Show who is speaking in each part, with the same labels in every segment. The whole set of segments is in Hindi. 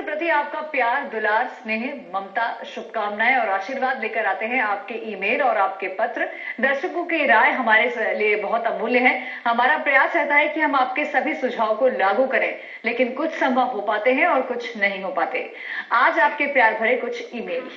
Speaker 1: प्रति आपका प्यार, दुलार, स्नेह, ममता, शुभकामनाएं और आशीर्वाद लेकर आते हैं आपके ईमेल और आपके पत्र। दर्शकों की राय हमारे लिए बहुत अमूल्य है। हमारा प्रयास रहता है कि हम आपके सभी सुझाव को लागू करें, लेकिन कुछ संभव हो पाते हैं और कुछ नहीं हो पाते। आज आपके प्यार भरे कुछ ईमेल।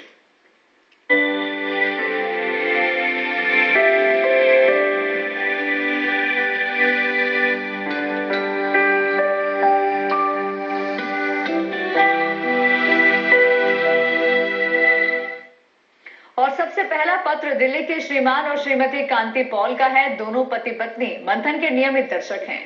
Speaker 1: और सबसे पहला पत्र दिल्ली के श्रीमान और श्रीमती कांति पॉल का है। दोनों पति पत्नी मंथन के नियमित दर्शक हैं।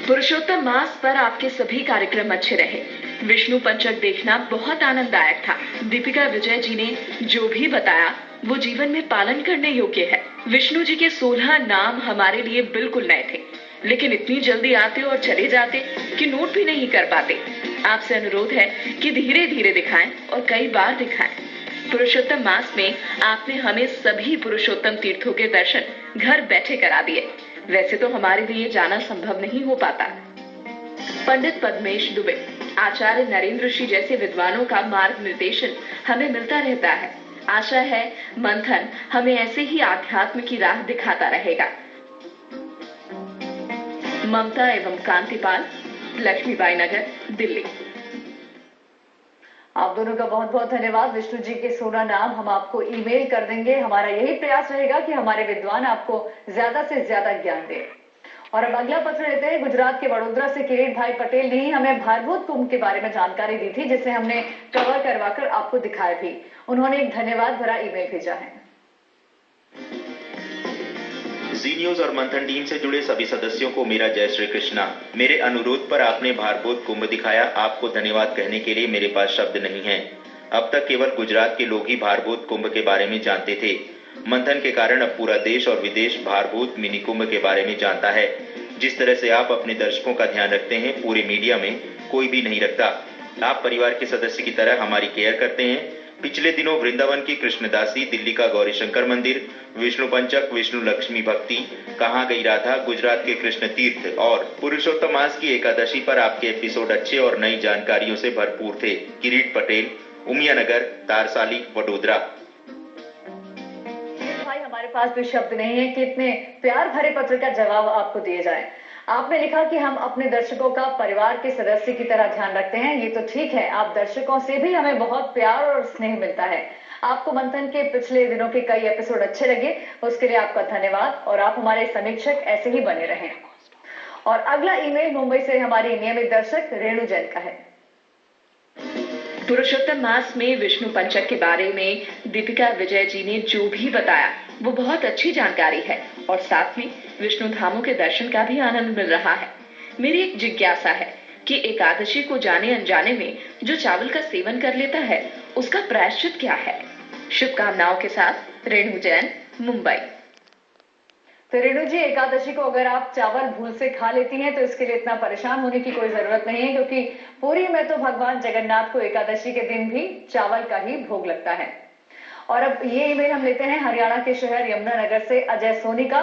Speaker 2: पुरुषोत्तम मास पर आपके सभी कार्यक्रम अच्छे रहे। विष्णु पंचक देखना बहुत आनंददायक था। दीपिका विजय जी ने जो भी बताया वो जीवन में पालन करने योग्य है। विष्णु जी के 16 नाम हमारे लिए बिल्कुल नए थे, लेकिन इतनी जल्दी आते और चले जाते कि नोट भी नहीं कर पाते। आपसे अनुरोध है कि धीरे धीरे दिखाएं और कई बार दिखाएं। पुरुषोत्तम मास में आपने हमें सभी पुरुषोत्तम तीर्थों के दर्शन घर बैठे करा दिए। वैसे तो हमारे लिए जाना संभव नहीं हो पाता। पंडित पद्मेश दुबे, आचार्य नरेंद्र ऋषि जैसे विद्वानों का मार्ग निर्देशन हमें मिलता रहता है। आशा है मंथन हमें ऐसे ही आध्यात्म की राह दिखाता रहेगा। ममता एवं कांतिपाल, लक्ष्मीबाई नगर, दिल्ली।
Speaker 1: आप दोनों का बहुत बहुत धन्यवाद। विष्णु जी के 16 नाम हम आपको ईमेल कर देंगे। हमारा यही प्रयास रहेगा कि हमारे विद्वान आपको ज्यादा से ज्यादा ज्ञान दें। और अब अगला पत्र लेते हैं। गुजरात के वडोदरा से किरीट भाई पटेल ने ही हमें भारभूत कुंभ के बारे में जानकारी दी थी, जिसे हमने कवर करवाकर आपको दिखाया भी। उन्होंने एक धन्यवाद भरा ईमेल भेजा है।
Speaker 3: जी न्यूज और मंथन टीम से जुड़े सभी सदस्यों को मेरा जय श्री कृष्णा। मेरे अनुरोध पर आपने भारभूत कुंभ दिखाया। आपको धन्यवाद कहने के लिए मेरे पास शब्द नहीं है। अब तक केवल गुजरात के लोग ही भारभूत कुंभ के बारे में जानते थे। मंथन के कारण अब पूरा देश और विदेश भारभूत मिनी कुंभ के बारे में जानता है। जिस तरह से आप अपने दर्शकों का ध्यान रखते हैं, पूरे मीडिया में कोई भी नहीं रखता। आप परिवार के सदस्य की तरह हमारी केयर करते हैं। पिछले दिनों वृंदावन की कृष्णदासी, दिल्ली का गौरी शंकर मंदिर, विष्णु पंचक, विष्णु लक्ष्मी भक्ति, कहाँ गई राधा, गुजरात के कृष्ण तीर्थ और पुरुषोत्तम मास की एकादशी पर आपके एपिसोड अच्छे और नई जानकारियों से भरपूर थे। किरीट पटेल, उमिया नगर, तारसाली, वडोदरा।
Speaker 1: भाई हमारे पास भी शब्द नहीं है कि इतने प्यार भरे पत्र का जवाब आपको दिए जाए। आपने लिखा कि हम अपने दर्शकों का परिवार के सदस्य की तरह ध्यान रखते हैं। ये तो ठीक है, आप दर्शकों से भी हमें बहुत प्यार और स्नेह मिलता है। आपको मंथन के पिछले दिनों के कई एपिसोड अच्छे लगे, उसके लिए आपका धन्यवाद और आप हमारे समीक्षक ऐसे ही बने रहें। और अगला ईमेल मुंबई से हमारी नियमित दर्शक रेणु जैन का है।
Speaker 2: पुरुषोत्तम मास में विष्णु पंचक के बारे में दीपिका विजय जी ने जो भी बताया वो बहुत अच्छी जानकारी है और साथ में विष्णु धामों के दर्शन का भी आनंद मिल रहा है। मेरी एक जिज्ञासा है कि एकादशी को जाने अनजाने में जो चावल का सेवन कर लेता है उसका प्रायश्चित क्या है। शुभकामनाओं के साथ रेणु जैन, मुंबई।
Speaker 1: तो रेणु जी, एकादशी को अगर आप चावल भूल से खा लेती हैं तो इसके लिए इतना परेशान होने की कोई जरूरत नहीं है, क्योंकि पुरी में तो भगवान जगन्नाथ को एकादशी के दिन भी चावल का ही भोग लगता है। और अब ये ईमेल हम लेते हैं हरियाणा के शहर यमुनानगर से अजय सोनी का।